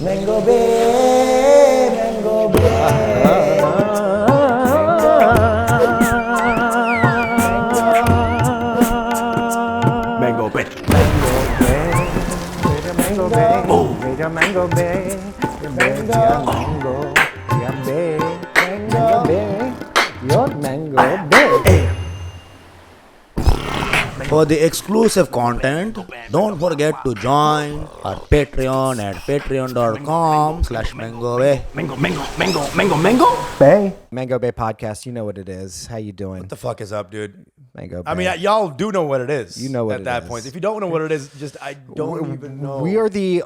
Mango Bay, Mango Bay. Mango Bay. Mango Bay, Mango Bay, Mango Bay, Mango Bay, your Mango Bay. For the exclusive content, don't forget to join our Patreon at patreon.com/MangoBay. Mango. Bay. Mango Bay Podcast, you know what it is. How you doing? What the fuck is up, dude? Mango Bay. I mean, y'all do know what it is. You know what at it that is. point. If you don't know what it is, I don't even know. We are the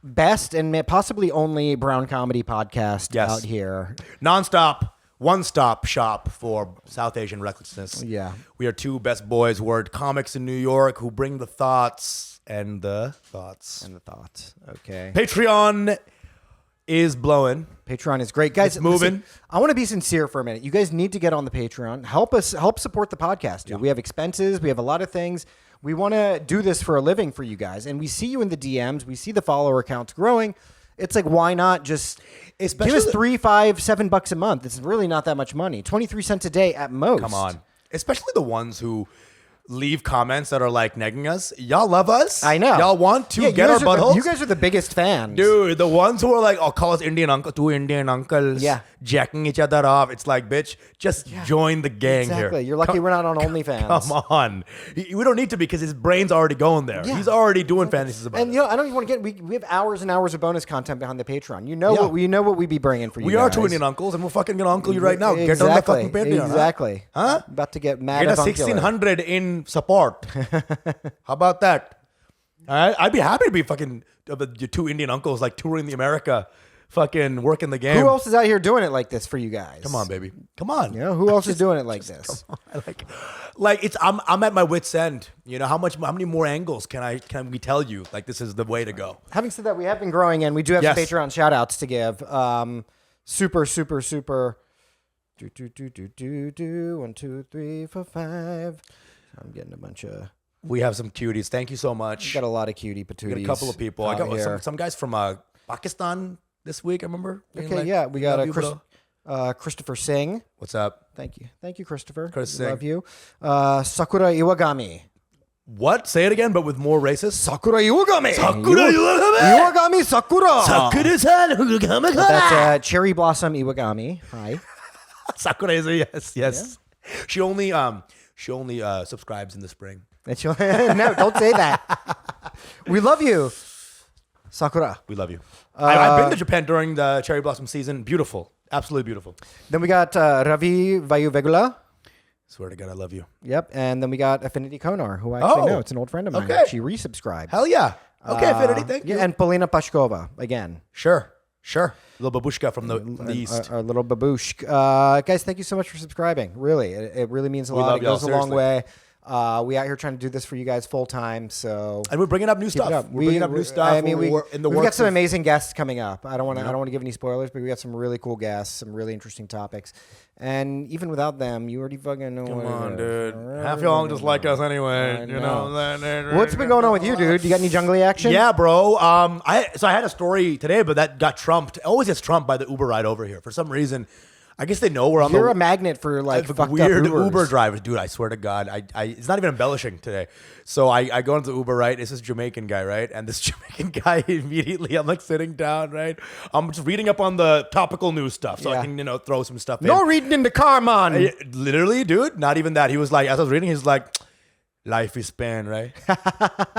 best and possibly only brown comedy podcast out here. Non-stop, one-stop shop for South Asian recklessness. Yeah. We are two best boys who are comics in New York who bring the thoughts and the thoughts. And the thoughts. Okay. Patreon is blowing. Patreon is great. Guys, It's moving. Listen, I want to be sincere for a minute. You guys need to get on the Patreon. Help support the podcast, dude. Yeah. We have expenses. We have a lot of things. We want to do this for a living for you guys. And we see you in the DMs. We see the follower accounts growing. It's like, why not just give us $3, $5, $7 a month? It's really not that much money. 23 cents a day at most. Come on. Especially the ones who leave comments that are like negging us. Y'all love us. I know. Y'all want to get you our guys buttholes. You guys are the biggest fans. Dude, the ones who are like, oh, call us Indian uncle, two Indian uncles, jacking each other off. It's like, bitch, just join the gang here. Exactly. You're lucky we're not on OnlyFans. Come on. We don't need to because his brain's already going there. Yeah. He's already doing fantasies about And it. you know, I don't even want to get. We have hours and hours of bonus content behind the Patreon. You know what we be bringing for you. We are guys. two Indian uncles, and we're fucking gonna uncle you right now. Get on the fucking Patreon. Exactly. Huh? About to get mad. Get a 1600 in support. How about that? All right, I'd be happy to be fucking your two Indian uncles like touring the America, fucking working the game. Who else is out here doing it like this for you guys? Come on, baby. Come on. You know who else is doing it like this? Like it's I'm at my wit's end. You know how many more angles can we tell you? Like this is the way to go. Having said that, we have been growing and we do have some Patreon shout outs to give. Super. 1, 2, 3, 4, 5. I'm getting a bunch of. We have some cuties. Thank you so much. We got a lot of cutie patooties. We got a couple of people. I got some guys from Pakistan this week. I remember. Okay, we got Christopher Singh. What's up? Thank you, Christopher. Chris Singh. Love you. Sakura Iwagami. What? Say it again, but with more racist. Sakura Iwagami. Iwagami. Sakura. Sakura-san. That's Cherry Blossom Iwagami. Hi. Sakura is a yes. Yeah. She only subscribes in the spring. No, don't say that. We love you, Sakura. We love you. I've been to Japan during the cherry blossom season. Beautiful. Absolutely beautiful. Then we got Ravi Vayuvegula. Swear to God, I love you. Yep. And then we got Affinity Konar, who I actually know. It's an old friend of mine. Okay. She resubscribed. Hell yeah. Okay, Affinity, thank you. Yeah, and Polina Pashkova, again. Sure. Little babushka from the east. Our little babushk. Guys, thank you so much for subscribing. Really. It really means a lot. It goes a long way. We out here trying to do this for you guys full time, so and we're bringing up new stuff. We're bringing up new stuff. I mean, we've got some amazing guests coming up. I don't want to give any spoilers, but we got some really cool guests, some really interesting topics, and even without them, you already fucking know. Come on, dude. Half y'all just like us anyway. You know. What's been going on with you, dude? You got any jungly action? Yeah, bro. I had a story today, but that got trumped. It always gets trumped by the Uber ride over here for some reason. I guess they know we're on You're a magnet for like fucked weird up Ubers. Uber drivers, dude. I swear to God, I it's not even embellishing today. So I go into the Uber, right? It's this Jamaican guy, right? And this Jamaican guy immediately, I'm like sitting down, right? I'm just reading up on the topical news stuff, so I can throw some stuff in. No reading in the car, man. Literally, dude. Not even that. He was like, as I was reading, he's like, life is pain, right?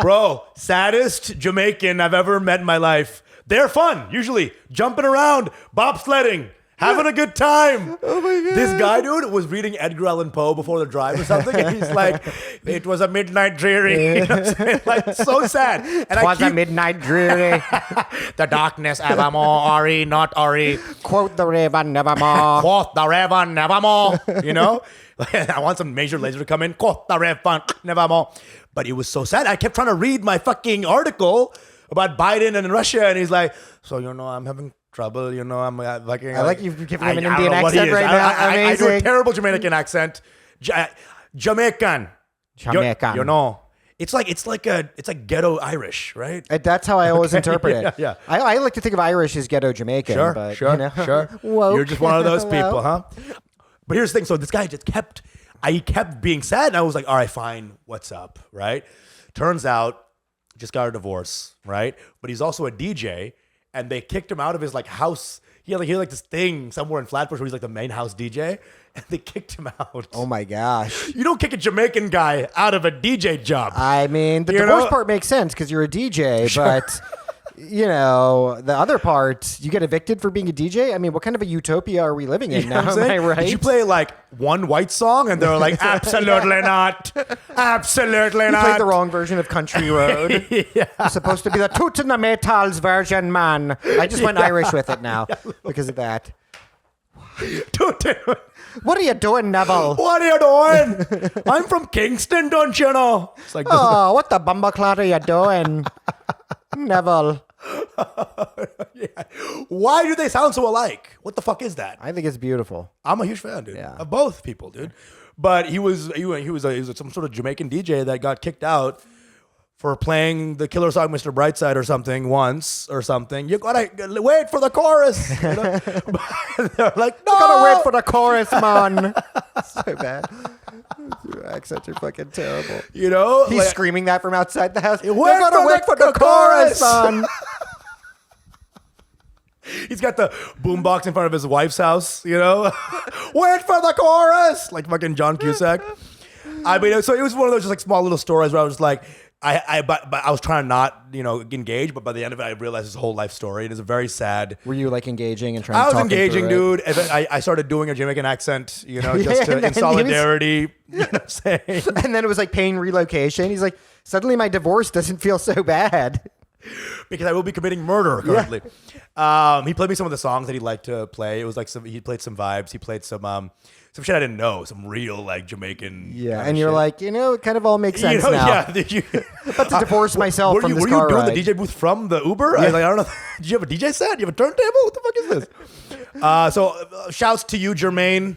Bro, saddest Jamaican I've ever met in my life. They're fun, usually jumping around, bobsledding. Having a good time. Oh my God. This guy, dude, was reading Edgar Allan Poe before the drive or something. And he's like, it was a midnight dreary. You know what I'm saying? Like, so sad. And it was a midnight dreary. The darkness evermore, Ori, not Ori. Quote the raven nevermore. Quote the raven nevermore. You know? I want some major laser to come in. Quote the raven nevermore. But it was so sad. I kept trying to read my fucking article about Biden and Russia. And he's like, so, I'm having trouble, I'm like... I like you've given him an Indian accent right now. I do a terrible Jamaican accent. Jamaican. It's like ghetto Irish, right? That's how I always interpret it. Yeah. I like to think of Irish as ghetto Jamaican. Sure, but, sure, you know, sure. woke. You're just one of those people, huh? But here's the thing. So this guy just kept being sad, and I was like, all right, fine. What's up, right? Turns out, just got a divorce, right? But he's also a DJ, and they kicked him out of his like house. He had like this thing somewhere in Flatbush where he's like the main house DJ, and they kicked him out. Oh my gosh. You don't kick a Jamaican guy out of a DJ job. I mean, the divorce part makes sense because you're a DJ, but you know, the other part, you get evicted for being a DJ. I mean, what kind of a utopia are we living in now? Am I right? Did you play like one white song and they were like, absolutely not. Absolutely You not. played the wrong version of Country Road. It's supposed to be the Tootin' the Maytals version, man. I just went Irish with it now because of that. What are you doing, Neville? What are you doing? I'm from Kingston, don't you know? It's like, oh, what the bumbleclot are you doing, Neville? yeah. Why do they sound so alike? What the fuck is that? I think it's beautiful. I'm a huge fan, dude. Yeah. Of both people, dude. But he was some sort of Jamaican DJ that got kicked out for playing the killer song Mr. Brightside or something once or something. You gotta wait for the chorus. You know? They're like, no! You gotta wait for the chorus, man. So bad. Your accents are fucking terrible. You know? He's screaming that from outside the house. You gotta wait for the chorus, man. He's got the boombox in front of his wife's house, you know? Wait for the chorus! Like fucking John Cusack. I mean, so it was one of those just like small little stories where I was just like, but I was trying to not, you know, engage, but by the end of it, I realized his whole life story. It is a very sad. Were you like engaging and trying I to was talk engaging, him through dude. And then I started doing a Jamaican accent, you know, just Yeah, and in then solidarity. You know what I'm saying? it? And then it was like paying relocation. He's like, suddenly my divorce doesn't feel so bad. Because I will be committing murder currently. He played me some of the songs that he liked to play. It was like he played some vibes. He played some shit I didn't know, some real like Jamaican. Yeah, and you're like, you know, it kind of all makes sense now. Yeah, I'm about to divorce myself from this car Were you doing ride. the DJ booth from the Uber? Yeah. I don't know. Did you have a DJ set? Do you have a turntable? What the fuck is this? So shouts to you, Jermaine.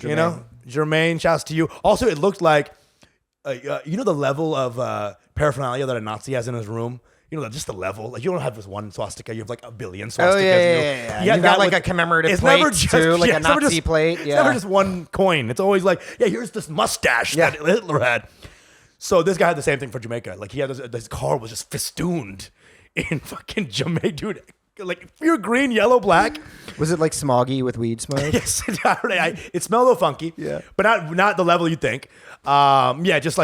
You know, Jermaine. Shouts to you. Also, it looked like, you know, the level of paraphernalia that a Nazi has in his room. You know, just the level. Like, you don't have this one swastika. You have like a billion swastikas. Oh, yeah. You You've got like a commemorative plate too, like a Nazi plate. It's never just one coin. It's always like, yeah, here's this mustache that Hitler had. So this guy had the same thing for Jamaica. Like, he had this car was just festooned in fucking Jamaica, dude. Like pure green, yellow, black. Was it like smoggy with weed smoke? Yes, it smelled a little funky. Yeah, but not the level you think. Yeah, just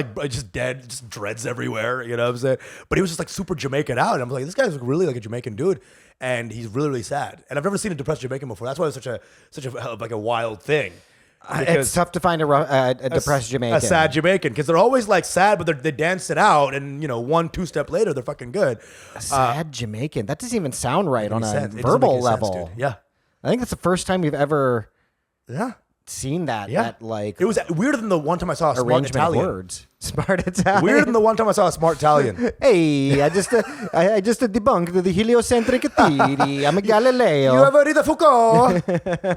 dead, just dreads everywhere. You know what I'm saying? But he was just like super Jamaican out. And I'm like, this guy's really like a Jamaican dude, and he's really, really sad. And I've never seen a depressed Jamaican before. That's why it's such a like a wild thing. It's tough to find a depressed Jamaican. A sad Jamaican, because they're always like sad, but they dance it out, and you know, 1-2 step later, they're fucking good. A sad Jamaican. That doesn't even sound right on a It doesn't verbal make any sense, level. dude. Yeah, I think that's the first time we've ever seen that. Yeah. That like it was weirder than the one time I saw a smart arrangement of Italian. words. Smart Italian. Weirder than the one time I saw a smart Italian. Hey, I just debunked the heliocentric theory. I'm a Galileo. You ever read the Foucault?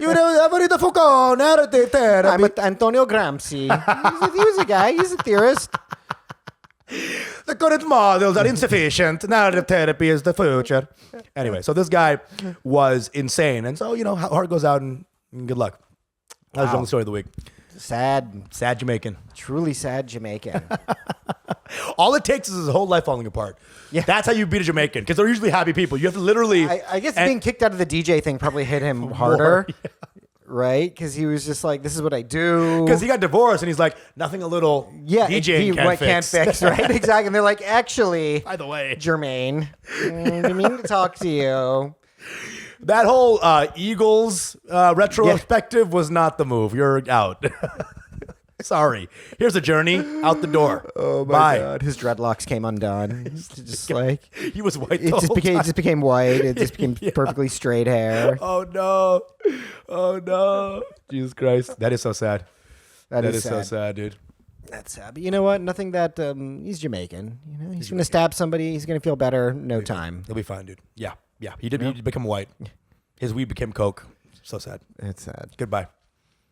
You ever read the Foucault narrative therapy? I'm Antonio Gramsci. He was a guy. He's a theorist. The current models are insufficient. Narrative therapy is the future. Anyway, so this guy was insane. And so, you know, heart goes out and good luck. That was the only story of the week. Sad Jamaican. Truly sad Jamaican. All it takes is his whole life falling apart. Yeah. That's how you beat a Jamaican, because they're usually happy people. You have to literally... I guess being kicked out of the DJ thing probably hit him harder. Right? Because he was just like, this is what I do. Because he got divorced and he's like, nothing a little DJ can't fix. Right? Exactly. And they're like, actually, by the way, Jermaine, I mean to talk to you. That whole Eagles retrospective was not the move. You're out. Sorry. Here's a journey out the door. Oh my God. His dreadlocks came undone. Just like he was white. It just became white. It just became perfectly straight hair. Oh no. Oh no. Jesus Christ. That is so sad. That is so sad, dude. That's sad. But you know what? Nothing that he's Jamaican. You know, he's gonna stab somebody. He's gonna feel better. No time. He'll be fine, dude. Yeah. He did become white. His weed became coke. So sad. It's sad. Goodbye.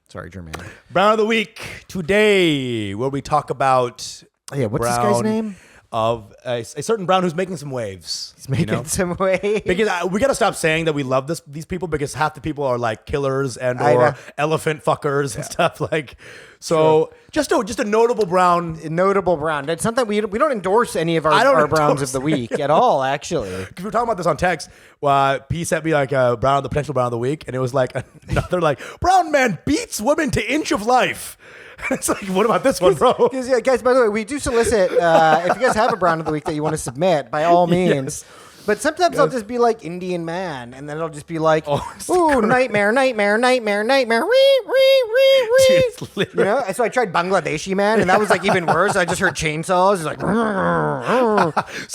Sorry, Jermaine. Brown of the week today, where we talk about Yeah, what's this guy's name? Of a certain brown who's making some waves. He's making some waves. Because we got to stop saying that we love these people because half the people are like killers and or elephant fuckers and stuff like. So just a notable brown. Notable brown. It's something we don't endorse any of our browns of the week at all. Actually, because we were talking about this on text. P sent me like a brown, the potential brown of the week, and it was like another like brown man beats woman to inch of life. It's like, what about this one, bro? Yeah, guys, by the way, we do solicit, if you guys have a brown of the week that you want to submit, by all means. Yes. But sometimes I'll just be like Indian man, and then it'll just be like, ooh, nightmare, nightmare, nightmare, nightmare, wee, wee, wee, wee. You know? So I tried Bangladeshi man, and that was like even worse. I just heard chainsaws. It's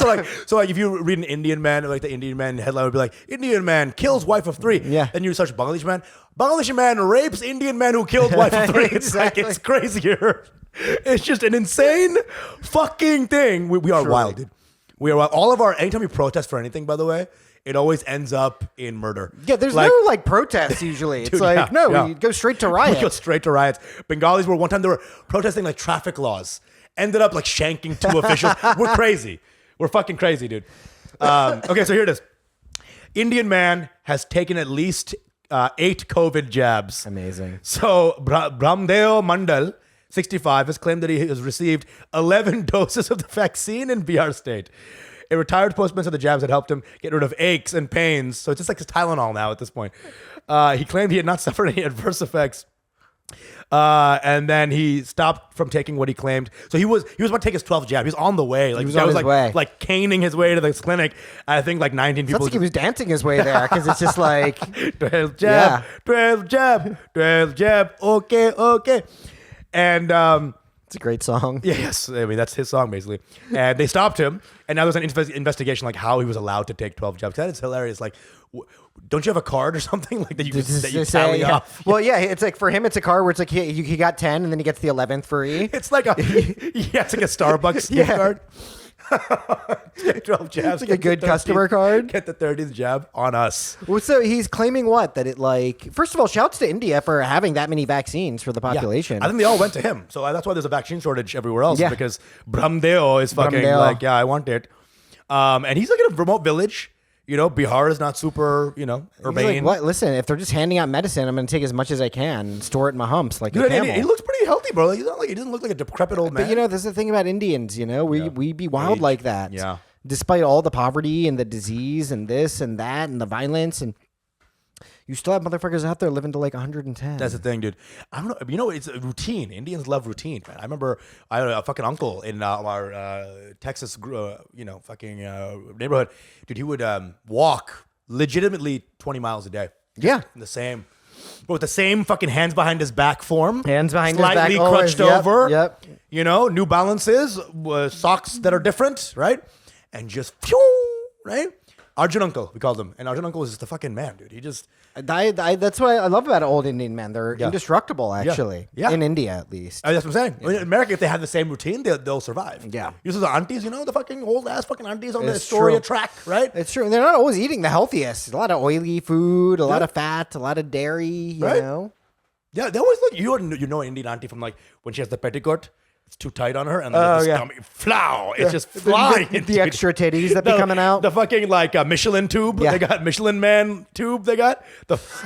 like, so like if you read an Indian man, like the Indian man headline would be like, Indian man kills wife of 3. Yeah. Then you search Bangladeshi man. Bangladeshi man rapes Indian man who killed wife of 3. It's Exactly. like, it's crazier. It's just an insane fucking thing. We are wild, dude. We are wild. All of our, anytime we protest for anything, by the way, it always ends up in murder. Yeah, there's no like protests usually. It's like, we go straight to riots. We go straight to riots. Bengalis were one time, they were protesting like traffic laws. Ended up like shanking 2 officials. We're crazy. We're fucking crazy, dude. Okay, so here it is. Indian man has taken at least 8 COVID jabs. Amazing. So Brahmdeo Mandal, 65, has claimed that he has received 11 doses of the vaccine in Bihar state. A retired postman said the jabs had helped him get rid of aches and pains. So it's just like his Tylenol now at this point. He claimed he had not suffered any adverse effects. And then he stopped from taking what he claimed. So he was about to take his 12th jab. He was on the way. Like, he was on his way. Like caning his way to this clinic. I think like 19 people. Sounds like he was dancing his way there because it's just like 12 jab, 12 jab, 12 jab. Okay. And it's a great song. yes, I mean that's his song basically. And they stopped him, and now there's an investigation like how he was allowed to take 12 jabs. That is hilarious. Like, don't you have a card or something like that you tally off? Well, yeah, it's like for him, it's a card where it's like he got 10, and then he gets the 11th free. It's like it's like a Starbucks gift card. 12 jabs. It's like a good customer card. Get the 30th jab on us. Well, so he's claiming what? That it like, first of all, shouts to India for having that many vaccines for the population. Yeah. I think they all went to him. So that's why there's a vaccine shortage everywhere else. Yeah. Because Brahmdeo is fucking like, yeah, I want it. And he's like in a remote village. You know, Bihar is not super, urbane. Like, what? Listen, if they're just handing out medicine, I'm going to take as much as I can and store it in my humps like a camel. He looks pretty healthy, bro. He's not like, he doesn't look like a decrepit old man. But, there's the thing about Indians, we be wild like that. Yeah. Despite all the poverty and the disease and this and that and the violence, and you still have motherfuckers out there living to like 110. That's the thing, dude. I don't know. It's a routine. Indians love routine, man. I remember I had a fucking uncle in our Texas, fucking neighborhood. Dude, he would walk legitimately 20 miles a day. Yeah. But with the same fucking hands behind his back form. Hands behind his back. Slightly crunched over. Yep. New Balances, socks that are different, right? And just, right? Arjun Uncle, we called him. And Arjun Uncle was just the fucking man, dude. He just... that's what I love about old Indian men. They're indestructible, actually. Yeah. In India, at least. That's what I'm saying. In America, if they have the same routine, they'll survive. Yeah. You see the aunties, the fucking old-ass fucking aunties on the Astoria track, right? It's true. And they're not always eating the healthiest. A lot of oily food, a lot of fat, a lot of dairy, you know? Yeah, they always look... You know an Indian auntie from, like, when she has the petticoat... It's too tight on her, and the stomach, flow. It's just flying. The extra titties that be coming out. The fucking like Michelin tube. Yeah. They got Michelin Man tube. They got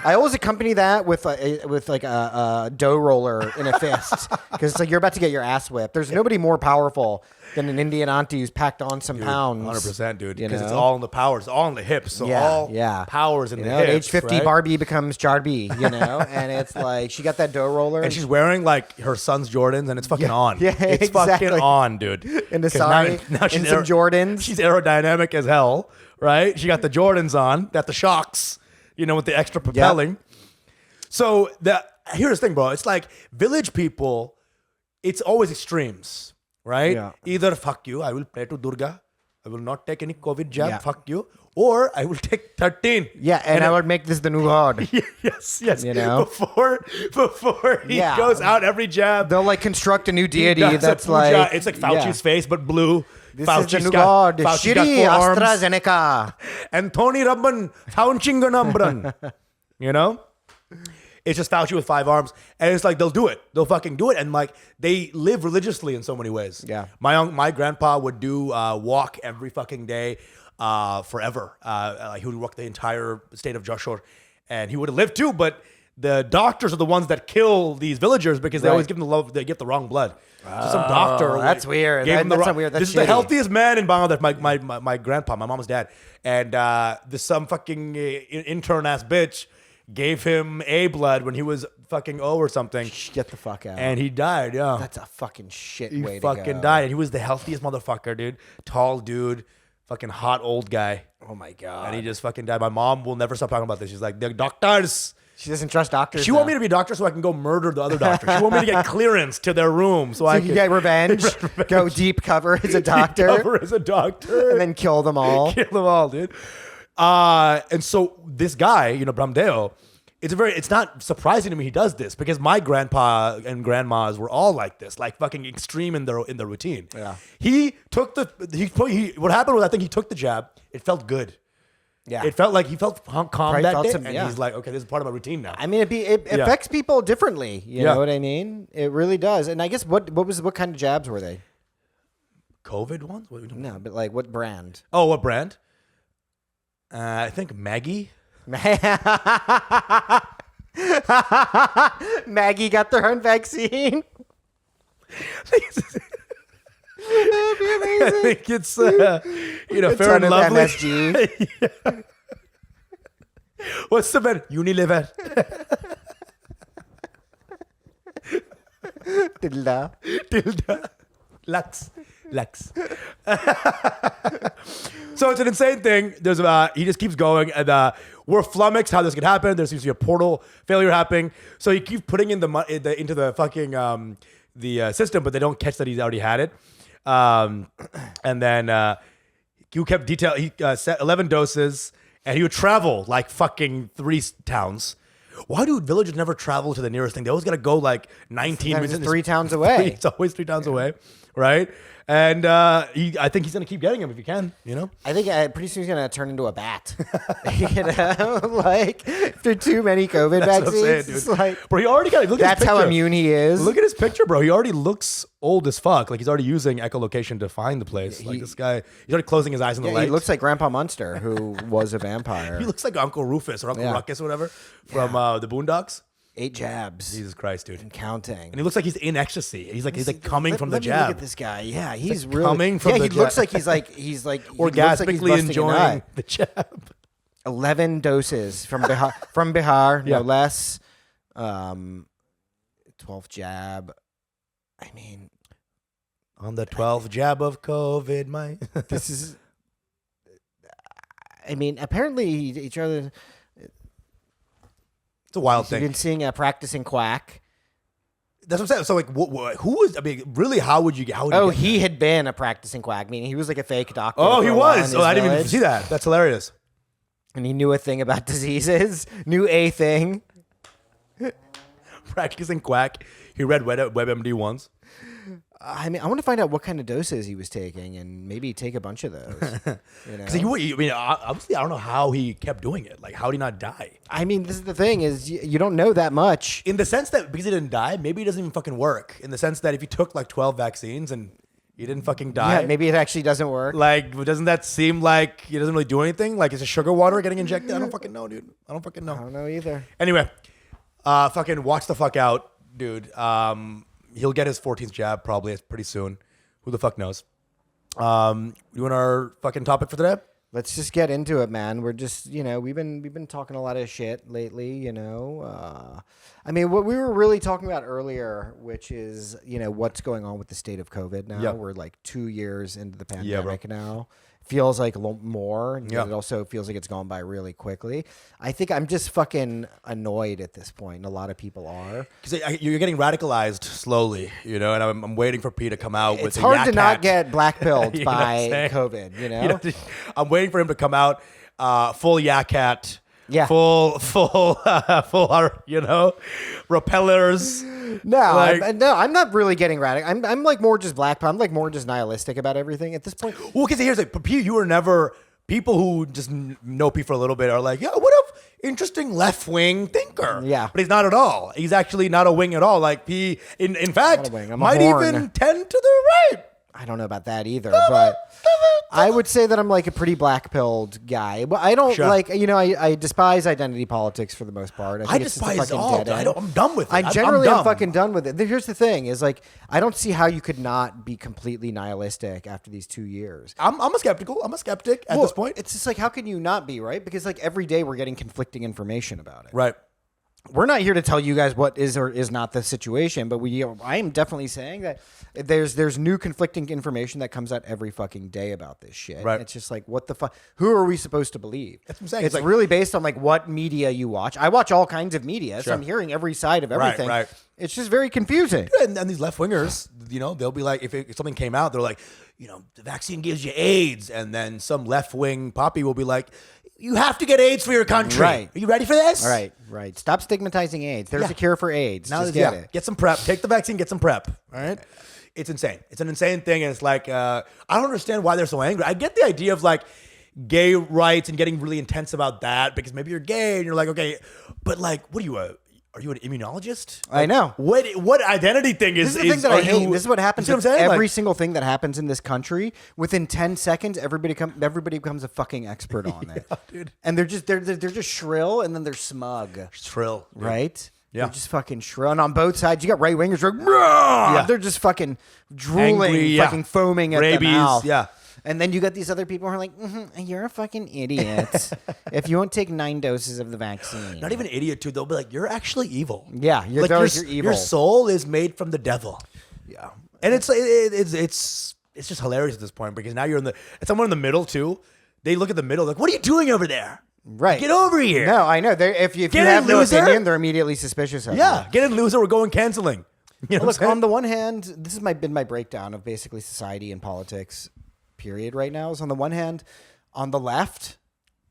I always accompany that with like a dough roller in a fist because it's like you're about to get your ass whipped. There's nobody more powerful than an Indian auntie who's packed on some pounds. 100%, dude. Because it's all in the powers, all in the hips. So powers in the hips. At age 50, right? Barbie becomes Jarby, and it's like she got that dough roller. And she's wearing like her son's Jordans, and it's fucking on. Yeah, it's fucking on, dude. In the sari, now she's in some Jordans. She's aerodynamic as hell, right? She got the Jordans on, got the shocks, with the extra propelling. Yep. So here's the thing, bro. It's like village people, it's always extremes. Right? Yeah. Either fuck you, I will pray to Durga. I will not take any COVID jab, fuck you. Or I will take 13. Yeah, and I would make this the new god. Yes. Before he goes out every jab. They'll like construct a new deity that's like... It's like Fauci's face, but blue. This Fauci's is the new god. Shiri AstraZeneca. And Tony Rabban, Faucinganambran. It's just Fauci with 5 arms, and it's like they'll do it. They'll fucking do it, and like they live religiously in so many ways. Yeah. My grandpa would do walk every fucking day, forever. He would walk the entire state of Joshua, and he would have lived too. But the doctors are the ones that kill these villagers because they always give them they get the wrong blood. So some doctor. That's weird. Gave him the That's wrong, not weird. That's this is the shitty. healthiest man in Bangladesh. My grandpa, my mom's dad, and this some fucking intern ass bitch gave him A blood when he was fucking O or something. Get the fuck out. And he died, yeah. That's a fucking shit He way to go. fucking died. And he was the healthiest motherfucker, dude. Tall dude. Fucking hot old guy. Oh my God. And he just fucking died. My mom will never stop talking about this. She's like, the doctors. She doesn't trust doctors. She want me to be a doctor so I can go murder the other doctors. She want me to get clearance to their room so I you can can get revenge, go deep cover as a doctor, cover as a doctor. and then kill them all. Kill them all, dude. And so this guy, Brahmdeo, it's not surprising to me he does this because my grandpa and grandmas were all like this, like fucking extreme in their routine. Yeah. What happened was I think he took the jab. It felt good. Yeah. It felt like he felt calm Probably that felt day. some- And yeah. he's like, okay, this is part of my routine now. I mean, it affects people differently. You Yeah. know what I mean? It really does. And I guess what kind of jabs were they? COVID ones? What are we doing? No, but like what brand? Oh, what brand? I think Maggie. Maggie got their own vaccine. That'd be amazing. I think it's Fair Ton and of Lovely. MSG. Yeah. What's the better? Unilever. Tilda. Tilda. Lux. So it's an insane thing. There's he just keeps going, and we're flummoxed how this could happen. There seems to be a portal failure happening. So he keeps putting in into the fucking the system, but they don't catch that he's already had it. And then he kept detail. He set 11 doses, and he would travel like fucking 3 towns. Why do villagers never travel to the nearest thing? They always got to go like 19 Sometimes minutes. it's 3 towns away. It's always 3 towns away, right? And I think he's gonna keep getting him if he can. I think pretty soon he's gonna turn into a bat. Like after too many COVID That's what I'm vaccines, saying, dude. it's like Bro, he already got. Look at that's his how picture. immune he is. Look at his picture, bro. He already looks old as fuck. Like he's already using echolocation to find the place. Like this guy, he's already closing his eyes in the light. He looks like Grandpa Munster, who was a vampire. He looks like Uncle Rufus or Uncle Yeah. Ruckus or whatever from the Boondocks. 8 jabs Jesus Christ, dude. and counting. And he looks like he's in ecstasy. He's like coming from the Let me jab. Look at this guy. Yeah, he's like really coming from the he looks jab. like he's like he looks like he's Orgasmically busting a enjoying nut. the jab. 11 doses from Behar, Yeah. no less. 12th jab. I mean, On the 12th jab of COVID, my this is. I mean, apparently each other. it's a wild You've thing. been seeing a practicing quack. That's what I'm saying. So like, who was? I mean, really, how would you get? Oh, he had been a practicing quack, meaning he was like a fake doctor. Oh, for he a while was. in Oh, his I didn't even village, see that. That's hilarious. And he knew a thing about diseases, knew a thing. Practicing quack. He read WebMD once. I mean, I want to find out what kind of doses he was taking, and maybe take a bunch of those. You know? Because obviously, I don't know how he kept doing it. Like, how did he not die? I mean, this is the thing: is you don't know that much. In the sense that because he didn't die, maybe it doesn't even fucking work. In the sense that if he took like 12 vaccines and he didn't fucking die, Yeah, maybe it actually doesn't work. like doesn't that seem like he doesn't really do anything? Like, is it sugar water getting injected? I don't fucking know, dude. I don't fucking I know. don't know either. Anyway, fucking watch the fuck out, dude. He'll get his 14th jab probably pretty soon. Who the fuck knows? You want our fucking topic for today? Let's just get into it, man. We're just, we've been talking a lot of shit lately, I mean, what we were really talking about earlier, which is, what's going on with the state of COVID now. Yeah. We're like 2 years into the Yeah, bro. pandemic now. Feels like a little more. And Yeah. It also feels like it's gone by really quickly. I think I'm just fucking annoyed at this point. And a lot of people are. Because you're getting radicalized slowly, and I'm waiting for P to come out with It's a hard yak to not hat. get blackpilled You know what I'm by saying? COVID, You know, I'm waiting for him to come out full yak hat. Yeah. Full, repellers. No, Like- I'm not really getting radical. I'm like more just black. I'm like more just nihilistic about everything at this point. Well, because here's like, P, you were never, people who just know P for a little bit are like, yeah, what if interesting left-wing thinker. Yeah. But he's not at all. He's actually not a wing at all. Like he, in fact, Not a wing. I'm a might horn. even tend to the right. I don't know about that either, but I would say that I'm like a pretty black-pilled guy. But I don't Sure. I despise identity politics for the most part. I think it's just a despise fucking all. dead end. I'm done with it. I'm dumb. fucking done with it. Here's the thing: is like I don't see how you could not be completely nihilistic after these 2 years. I'm a skeptical. I'm a skeptic at this point. It's just like how can you not be, right? Because like every day we're getting conflicting information about it. Right. We're not here to tell you guys what is or is not the situation, but I am definitely saying that there's new conflicting information that comes out every fucking day about this shit. Right. It's just like, what the fuck? Who are we supposed to believe? That's what I'm saying. It's It's like- really based on like what media you watch. I watch all kinds of media, so I'm hearing every side of everything. right. It's just very confusing. And these left wingers, they'll be like, if something came out, they're like, the vaccine gives you AIDS, and then some left wing poppy will be like, you have to get AIDS for your country. Right. Are you ready for this? All right. Stop stigmatizing AIDS. There's a cure for AIDS. Now Just get it. Get some prep. Take the vaccine. Get some prep. All right. It's insane. It's an insane thing, and it's like I don't understand why they're so angry. I get the idea of like gay rights and getting really intense about that because maybe you're gay and you're like, okay, but like, what are you? Are you an immunologist? I know. What identity thing is? This is the thing that I hate. This is what happens You see with what I'm saying? every Like- single thing that happens in this country. Within 10 seconds, everybody becomes a fucking expert on it. dude. And they're just shrill, and then they're smug, Trill. dude. right? Yeah. They're just fucking shrill. And on both sides, you got right wingers. Like, they're just fucking drooling, Angry, yeah. fucking foaming at Rabies, the mouth. yeah. And then you got these other people who are like, "You're a fucking idiot if you won't take 9 doses of the vaccine." Not even an idiot, too. They'll be like, you're actually evil. Yeah, you're your evil. Your soul is made from the devil. Yeah. And it's just hilarious at this point because now it's somewhere in the middle too. They look at the middle like, what are you doing over there? Right. Get over here. No, I know. If you Get have in, no loser. opinion, they're immediately suspicious of you. Yeah. Get in, loser. We're going canceling. You know Look, what I'm on the one hand, this has been my breakdown of basically society and politics, period, right now. Is on the one hand, on the left,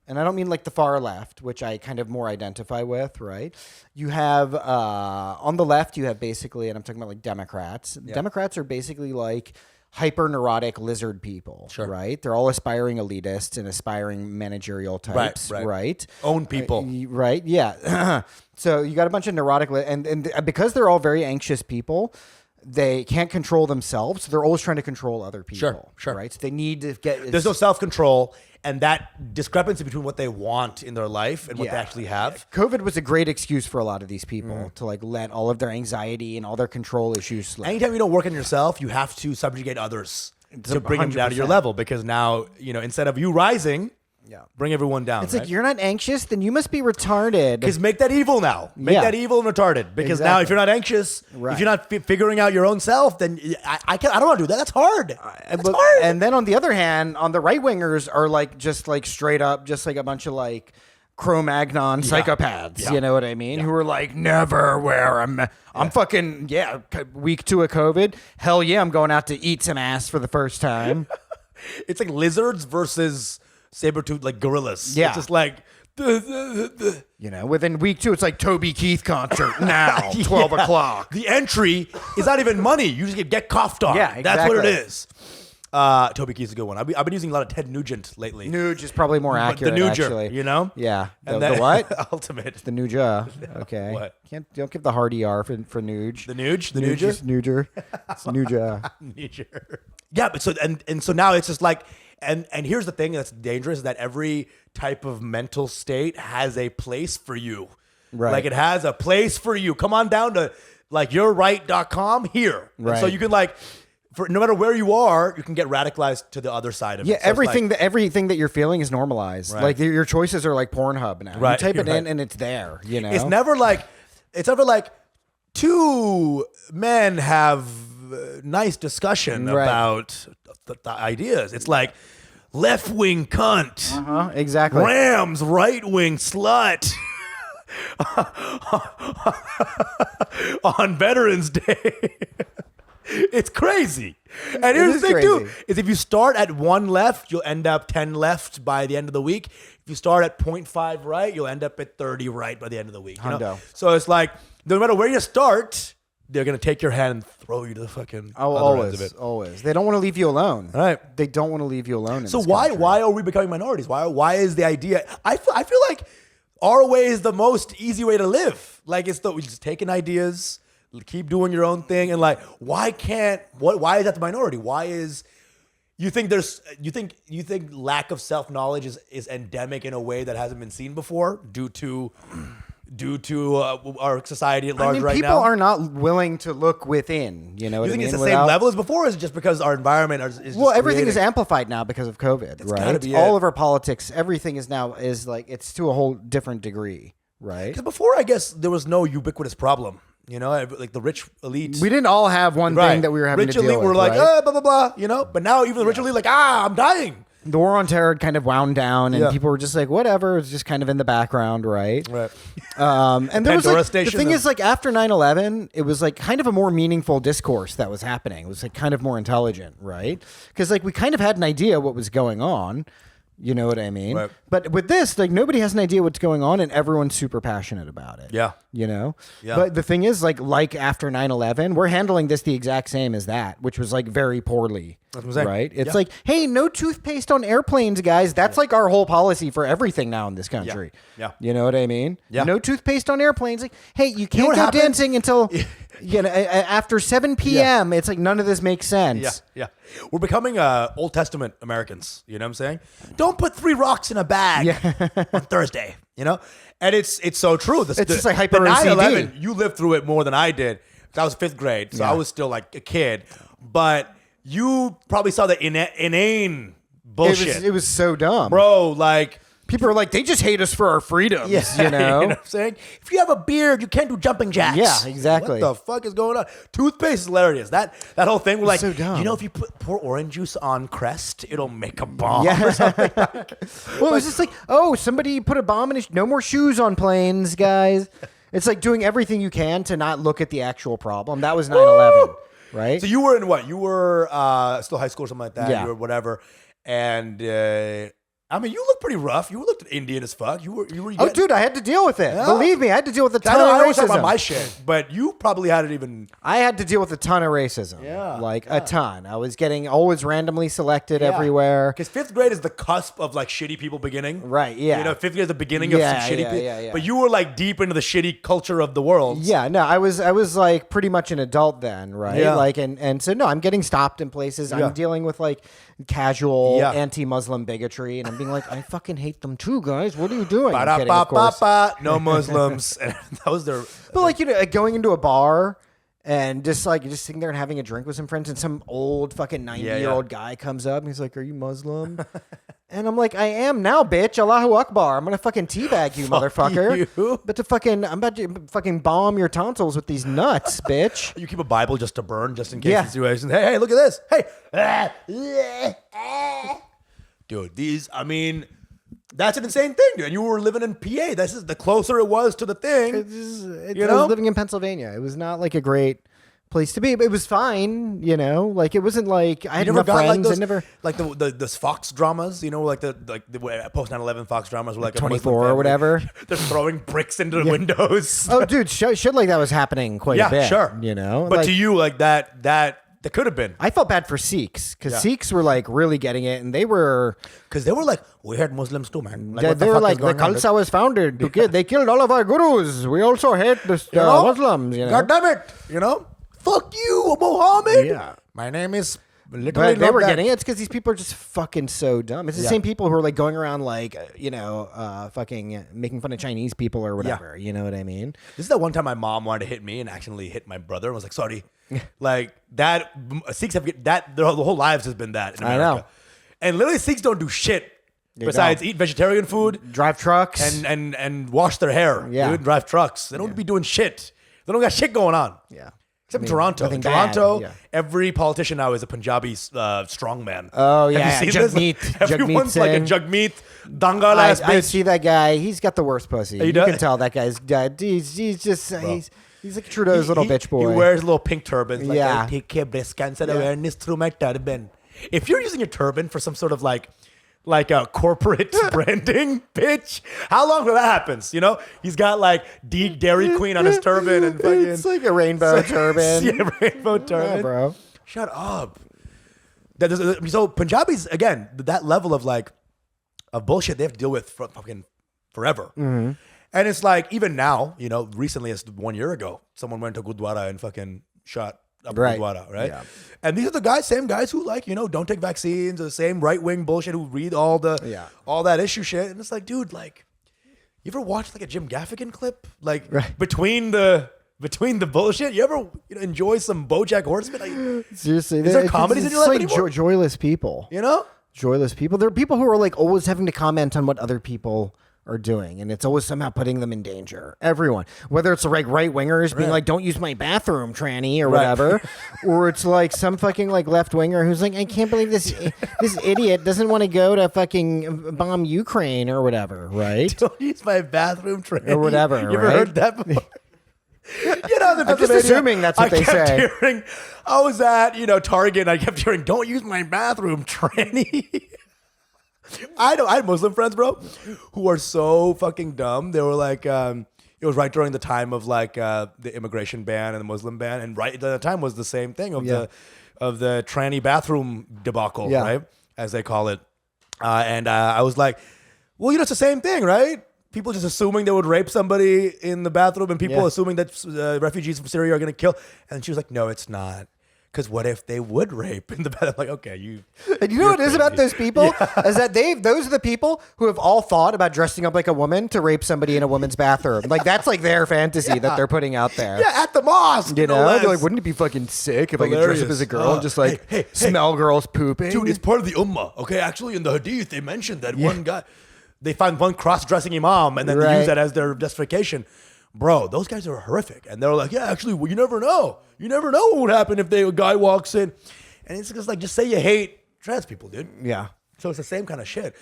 and I don't mean like the far left, which I kind of more identify with, right? You have, on the left, you have basically, and I'm talking about like Democrats. Yeah. Democrats are basically like hyper neurotic lizard people, right? They're all aspiring elitists and aspiring managerial types, right? Own people. Right, yeah. So you got a bunch of neurotic, and because they're all very anxious people, they can't control themselves. So they're always trying to control other people. Sure. Right? So they need to get. There's no self-control, and that discrepancy between what they want in their life and what they actually have. COVID was a great excuse for a lot of these people to like let all of their anxiety and all their control issues slip. Anytime you don't work on yourself, you have to subjugate others to bring them down to your 100%. level because now, instead of you rising, bring everyone down. It's like, you're not anxious, then you must be retarded. Because make that evil now. Make that evil and retarded. Because now if you're not anxious, if you're not figuring out your own self, then I don't want to do that. That's hard. That's hard. And then on the other hand, on the right wingers are like just like straight up, just like a bunch of like Cro-Magnon psychopaths. You know what I mean? Who are like, never wear I'm fucking week 2 of COVID. Hell yeah, I'm going out to eat some ass for the first time. It's like lizards versus saber-toothed like gorillas. Yeah. It's just like Within week 2, it's like Toby Keith concert now, 12 o'clock. The entry is not even money. You just get coughed on. Yeah, That's what it exactly. is. Toby Keith's a good one. I've been using a lot of Ted Nugent lately. Nuge is probably more But accurate, the Nuger, actually. Yeah. The then- what? Ultimate. The Nuja. Okay. What? Don't give the hard ER for Nuge. The Nuge? The Nuge Nuger? is Nuger. It's Nuja. Nuger. Yeah, but so now it's just like and here's the thing that's dangerous is that every type of mental state has a place for you. Right. Like it has a place for you. Come on down to like yourright.com here. Right. And so you can like for no matter where you are, you can get radicalized to the other side of Yeah, it. So it's everything that you're feeling is normalized. Right. Like your choices are like Pornhub now. Right, You type it you're in right. and it's there. It's never like two men have nice discussion Right. about the ideas. It's like left wing cunt, Exactly. Rams right wing slut on Veterans Day. It's crazy. And here's the is thing too, crazy. is if you start at 1 left, you'll end up 10 left by the end of the week. If you start at 0.5 right, you'll end up at 30 right by the end of the week. You know? Hundo. So it's like, no matter where you start, they're going to take your hand and throw you to the fucking other ends of it. Always. They don't want to leave you alone. Right. They don't want to leave you alone. In So this why country. are we becoming minorities? Why is the idea? I feel like our way is the most easy way to live. Like we just taking ideas, keep doing your own thing, and like why is that the minority? Why is you think lack of self-knowledge is endemic in a way that hasn't been seen before due to our society at large right now? People are not willing to look within. You know what I mean? You think it's the same level as before, or is it just because our environment is well, just everything is creating? amplified now because of COVID, right? gotta be all it. of our politics, everything is now like it's to a whole different degree, right? Because before, I guess there was no ubiquitous problem. You know, like the rich elite. We didn't all have one thing that we were having rich to deal elite with. were like, right? blah blah blah. You know, but now even the rich elite like, I'm dying. The war on terror had kind of wound down, and Yeah. people were just like, whatever. It's just kind of in the background, right? Right. And there was Pandora like, the Station thing of- is, like after 9/11, it was like kind of a more meaningful discourse that was happening. It was like kind of more intelligent, right? Because like we kind of had an idea what was going on. You know what I mean? Right. But with this, like nobody has an idea what's going on, and everyone's super passionate about it. Yeah. You know? Yeah. But the thing is, like after 9/11, we're handling this the exact same as that, which was like very poorly. That's what I'm saying. Right? It's Yeah. like, hey, no toothpaste on airplanes, guys. That's like our whole policy for everything now in this country. Yeah. You know what I mean? Yeah. No toothpaste on airplanes. Like, hey, you can't what go happened? dancing until after 7 p.m. It's like none of this makes sense. Yeah. We're becoming Old Testament Americans. You know what I'm saying? Don't put 3 rocks in a bag on Thursday. You know, and it's so true. It's just like hyper the 9/11. OCD. You lived through it more than I did. I was 5th grade, so I was still like a kid. But you probably saw the inane bullshit, It was so dumb. bro. Like. People are like, they just hate us for our freedoms, you know? You know what I'm saying? If you have a beard, you can't do jumping jacks. Yeah, exactly. What the fuck is going on? Toothpaste is hilarious. That whole thing, we're like, so dumb. you know, if you pour orange juice on Crest, it'll make a bomb Yeah. or something. Well, it was just like, oh, somebody put a bomb in no more shoes on planes, guys. It's like doing everything you can to not look at the actual problem. That was 9/11, right? So you were in what? You were still high school or something like that. Yeah. You were whatever. And I mean, you look pretty rough. You looked Indian as fuck. You were. Oh, dude, I had to deal with it. Yeah. Believe me, I had to deal with a I ton know. I of always talk about racism. my shit, but you probably had it even. I had to deal with a ton of racism. Yeah, Like a ton. I was getting always randomly selected everywhere. Because 5th grade is the cusp of like shitty people beginning. Right, yeah. You know, 5th grade is the beginning of some shitty people. yeah. But you were like deep into the shitty culture of the world. Yeah, no, I was like pretty much an adult then, right? Yeah. Like and so no, I'm getting stopped in places. Yeah. I'm dealing with like casual Yeah. anti-Muslim bigotry, and I'm being like, I fucking hate them too, guys. What are you doing? I'm kidding, of course. Ba-da-ba-ba-ba, no Muslims. And that was their. But like, you know, going into a bar and just sitting there and having a drink with some friends, and some old fucking 90-year-old guy comes up and he's like, "Are you Muslim?" And I'm like, "I am now, bitch. Allahu Akbar. I'm gonna fucking teabag you, motherfucker." you. But I'm about to fucking bomb your tonsils with these nuts, bitch. You keep a Bible just to burn, just in case Yeah. situations. Hey, look at this. Hey. Dude, I mean, that's an insane thing, dude. And you were living in PA. This is the closer it was to the thing. I was living in Pennsylvania. It was not like a great place to be, but it was fine, you know. Like it wasn't like I had You never enough got friends. like I never those Fox dramas, you know, like the post 9/11 Fox dramas were like a 24 Muslim or family. whatever. They're throwing bricks into the windows. Oh, dude, shit like that was happening quite a bit. sure. You know, But like, to you, like that could have been. I felt bad for Sikhs because Yeah. Sikhs were like really getting it, and they were Because they were like, we had Muslims too, man. Like, they, what the they were fuck is like the going on? Khalsa was founded. They killed all of our gurus. We also hate the You know? Muslims. You know, God damn it. You know? Fuck you, Mohammed. Yeah. My name is literally but they not were that. getting it. It's because these people are just fucking so dumb. It's the Yeah. same people who are like going around like fucking making fun of Chinese people or whatever. You know what I mean? This is the one time my mom wanted to hit me and accidentally hit my brother and was like, sorry. Like that, Sikhs have that, their whole lives has been that in I America. know. And literally Sikhs don't do shit besides don't. eat vegetarian food Drive trucks. and wash their hair. Yeah. Dude, drive trucks. They don't be doing shit. They don't got shit going on. yeah. Except in Toronto. nothing In bad, Toronto, yeah. every politician now is a Punjabi strongman. Oh, yeah, Have you seen Jagmeet. this? Everyone's like a Singh. Jagmeet, dangal ass I bitch. see that guy. He's got the worst pussy. He You does? can tell that guy's dead. He's just he's like Trudeau's little bitch boy. He wears little pink turbans. Like, Yeah. I take care of breast cancer awareness through my turban. If you're using a turban for some sort of like a corporate branding, bitch, how long till that happens? You know, he's got like Dairy Queen on his turban and fucking. It's like a rainbow turban. Yeah, rainbow turban. Yeah, bro. Shut up. So Punjabis, again, that level of like of bullshit they have to deal with for fucking forever. Mm-hmm. And it's like, even now, you know, recently, as 1 year ago, someone went to Gurdwara and fucking shot up Gurdwara, right? Yeah. And these are the same guys who, like, you know, don't take vaccines, or the same right-wing bullshit who read all that issue shit. And it's like, dude, like, you ever watch like a Jim Gaffigan clip? Like, between the bullshit, you ever enjoy some BoJack Horseman? Like, seriously, is there comedies in your life like anymore? Joyless people. You know? Joyless people. There are people who are like always having to comment on what other people are doing, and it's always somehow putting them in danger. Everyone, whether it's like right wingers being like, "Don't use my bathroom, tranny," or whatever, or it's like some fucking like left winger who's like, "I can't believe this idiot doesn't want to go to fucking bomb Ukraine or whatever," right? Don't use my bathroom, tranny, or whatever. You ever heard that before? You know, I'm just assuming that's what they say. I was at Target, and I kept hearing, "Don't use my bathroom, tranny." I had Muslim friends, bro, who are so fucking dumb. They were like, it was right during the time of like the immigration ban and the Muslim ban, and right at the time was the same thing of the tranny bathroom debacle, right, as they call it. And I was like, well, it's the same thing, right? People just assuming they would rape somebody in the bathroom, and people assuming that refugees from Syria are going to kill. And she was like, no, it's not. Because what if they would rape in the bathroom? Like, okay, And you know what it is about those people? Is that those are the people who have all thought about dressing up like a woman to rape somebody in a woman's bathroom. Like, that's like their fantasy that they're putting out there. Yeah, at the mosque. You know? They're like, wouldn't it be fucking sick if I could dress up as a girl and just like smell girls pooping? Dude, it's part of the ummah. Okay, actually in the hadith, they mentioned that one guy, they find one cross-dressing imam and then they use that as their justification. Bro, those guys are horrific. And they're like, yeah, actually, well, you never know. You never know what would happen if a guy walks in. And it's just like, just say you hate trans people, dude. Yeah. So it's the same kind of shit.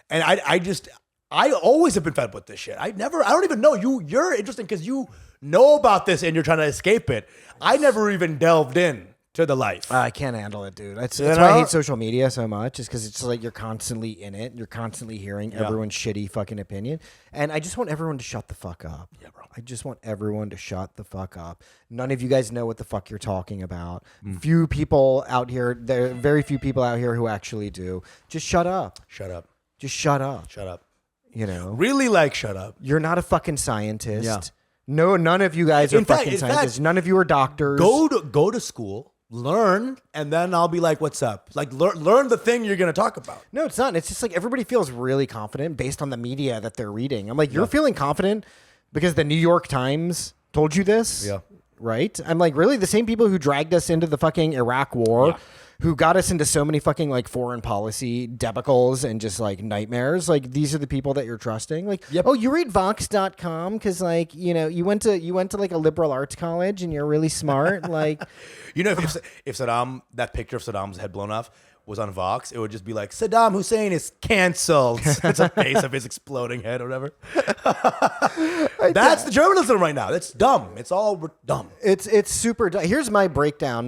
And I always have been fed up with this shit. I don't even know. You're interesting because you know about this and you're trying to escape it. I never even delved in to the life. I can't handle it, dude. That's why I hate social media so much, is because it's like you're constantly in it. You're constantly hearing everyone's shitty fucking opinion. And I just want everyone to shut the fuck up. Yeah, bro. I just want everyone to shut the fuck up. None of you guys know what the fuck you're talking about. Few people out here, there are very few people out here who actually do. Just shut up. Shut up. Just shut up. Shut up. You know? Really, like, shut up. You're not a fucking scientist. Yeah. No, none of you guys are fucking scientists. None of you are doctors. Go to school. Learn, and then I'll be like, what's up? Like, learn the thing you're going to talk about. No, it's not. It's just like everybody feels really confident based on the media that they're reading. I'm like, you're feeling confident because the New York Times told you this? Yeah. Right? I'm like, really? The same people who dragged us into the fucking Iraq war, who got us into so many fucking like foreign policy debacles and just like nightmares, like these are the people that you're trusting. Like, oh, you read Vox.com because like, you went to like a liberal arts college and you're really smart. Like, if Saddam, that picture of Saddam's head blown off was on Vox, it would just be like, Saddam Hussein is canceled. It's a face of his exploding head or whatever. That's the journalism right now. That's dumb. It's all dumb. It's super dumb. Here's my breakdown,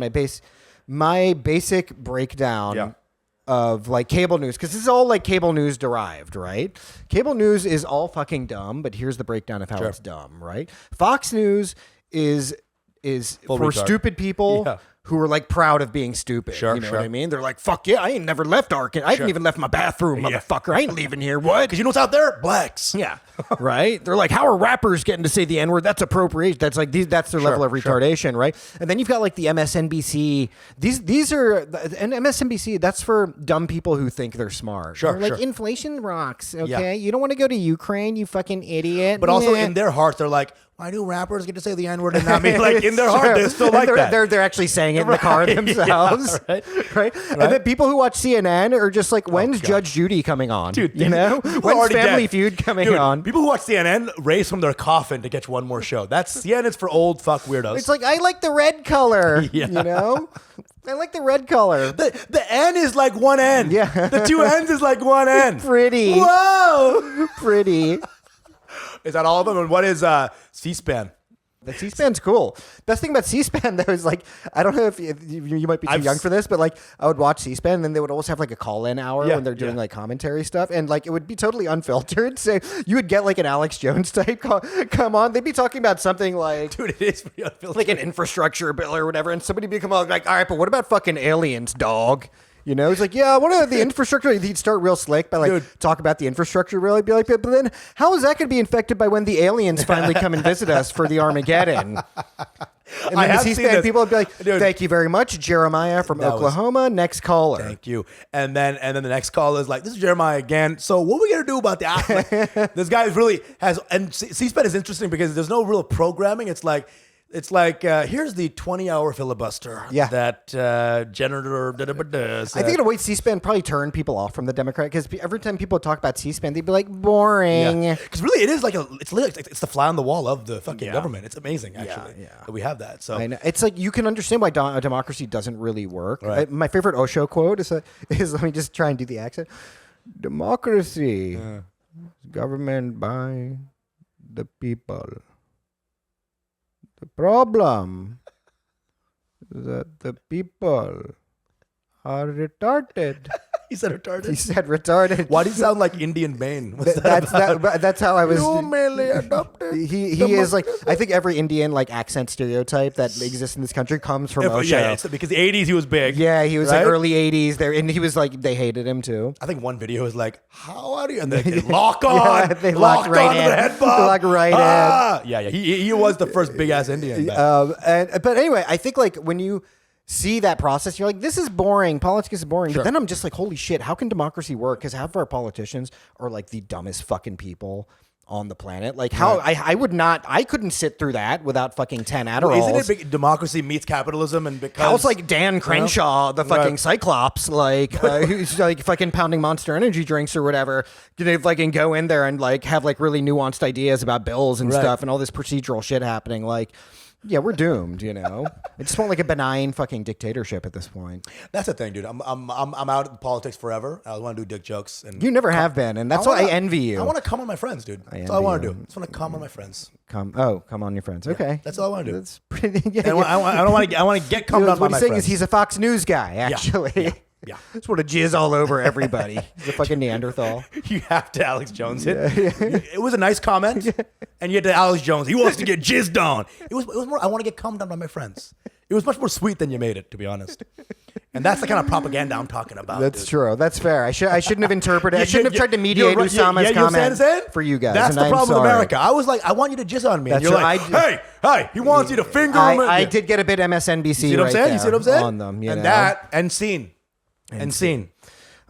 my basic breakdown of like cable news, because this is all like cable news derived, right? Cable news is all fucking dumb, but here's the breakdown of how it's dumb, right? Fox News is full for retard. Stupid people who are like proud of being stupid. Sure, you know what I mean? They're like, fuck yeah, I ain't never left Arkansas. I haven't even left my bathroom, motherfucker. I ain't leaving here. What? Because you know what's out there? Blacks. Yeah. Right? They're like, how are rappers getting to say the N-word? That's appropriation. That's like, that's their level of retardation, right? And then you've got like the MSNBC. These are, and MSNBC, that's for dumb people who think they're smart. They're like, inflation rocks, okay? Yeah. You don't want to go to Ukraine, you fucking idiot. But also in their hearts, they're like, why do rappers get to say the N-word and not me? Like, in their heart, they're still like that. They're actually saying it in the car themselves. Right? And then people who watch CNN are just like, when's Judge Judy coming on? Dude, when's Family Feud coming on? People who watch CNN raise from their coffin to catch one more show. That's CNN's for old fuck weirdos. It's like, I like the red color, you know? I like the red color. The N is like one N. Yeah. The two N's is like one N. Pretty. Whoa. Pretty. Is that all of them? And what is C-SPAN? The C-SPAN's cool. Best thing about C-SPAN, though, is like, I don't know if you might be too young for this, but like, I would watch C-SPAN, and then they would always have like a call-in hour when they're doing like commentary stuff, and like, it would be totally unfiltered. So you would get like an Alex Jones type come on. They'd be talking about something like, dude, it is pretty unfiltered. Like an infrastructure bill or whatever, and somebody would come on like, all right, but what about fucking aliens, dog? You know, he's like, yeah, I want the infrastructure. He'd start real slick by like talk about the infrastructure. Really, be like, but then how is that going to be infected by when the aliens finally come and visit us for the Armageddon? And then C-SPAN people would be like, thank you very much, Jeremiah from Oklahoma. Next caller. Thank you. And then the next caller is like, this is Jeremiah again. So what are we going to do about that? Like, this guy really has, and C-SPAN is interesting because there's no real programming. It's like, here's the 20-hour filibuster that Senator does. I think in a way C-SPAN probably turned people off from the Democrat because every time people talk about C-SPAN, they'd be like, boring. Because really, it is like it's the fly on the wall of the fucking government. It's amazing, actually, that we have that. So I know. It's like you can understand why a democracy doesn't really work. Right. My favorite Osho quote is let me just try and do the accent. Democracy is government by the people. The problem is that the people are retarded. He said retarded. He said retarded. Why do you sound like Indian Bane? That's how I was. You merely adopted. He is like, I think every Indian like accent stereotype that exists in this country comes from Osho. Yeah, because the 80s he was big. Yeah, he was like early 80s there, and he was like, they hated him too. I think one video is like, how are you? And they lock on. They locked right in. The head bump. Lock right in. Yeah. He was the first big ass Indian. But anyway, I think like when you see that process, you're like, this is boring. Politics is boring. But then I'm just like, holy shit, how can democracy work? Because half of our politicians are like the dumbest fucking people on the planet. Like how I couldn't sit through that without fucking 10 Adderalls. Well, isn't it big democracy meets capitalism? And because how's like Dan Crenshaw, the fucking Cyclops, like who's like fucking pounding Monster Energy drinks or whatever, they fucking go in there and like have like really nuanced ideas about bills and stuff and all this procedural shit happening. Like, yeah, we're doomed, you know. I just want like a benign fucking dictatorship at this point. That's the thing, dude. I'm out of politics forever. I want to do dick jokes, and you never have been, and that's why I envy you. I want to come on my friends, dude. That's all I want to do. I just want to come on my friends. Come on your friends. Okay, yeah, that's all I want to do. That's pretty. Yeah, and I want to get come on by my friends. What he's saying is he's a Fox News guy, actually. Yeah. Just want to jizz all over everybody. He's a fucking Neanderthal. You have to Alex Jones it. It was a nice comment, and you had to Alex Jones. He wants to get jizzed on. It was more. I want to get cummed on by my friends. It was much more sweet than you made it, to be honest. And that's the kind of propaganda I'm talking about. That's true. That's fair. I shouldn't have interpreted. I shouldn't have tried to mediate Usama's comment for you guys. That's the problem with America. I was like, I want you to jizz on me. And you're like, hey, he wants you to finger him. I did get a bit MSNBC. See what I'm saying? You see what I'm saying? On them, and that and scene. And scene.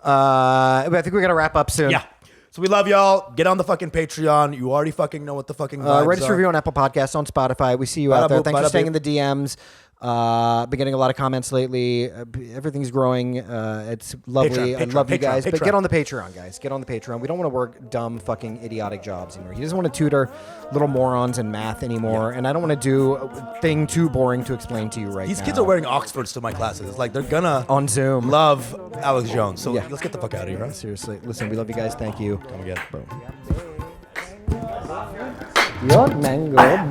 I think we got to wrap up soon. Yeah. So we love y'all. Get on the fucking Patreon. You already fucking know what the fucking vibes rate us, review on Apple Podcasts, on Spotify. We see you out there. Thanks for staying in the DMs. Been getting a lot of comments lately. Everything's growing. It's lovely. I love you guys. But get on the Patreon, guys. Get on the Patreon. We don't want to work dumb, fucking idiotic jobs anymore. He doesn't want to tutor little morons in math anymore. Yeah. And I don't want to do a thing too boring to explain to you right now. These kids are wearing Oxfords to my classes. It's like they're gonna on Zoom love Alex Jones. So let's get the fuck out of here. Right? Seriously. Listen, we love you guys. Thank you. Come again. Boom. Your mango. Boom.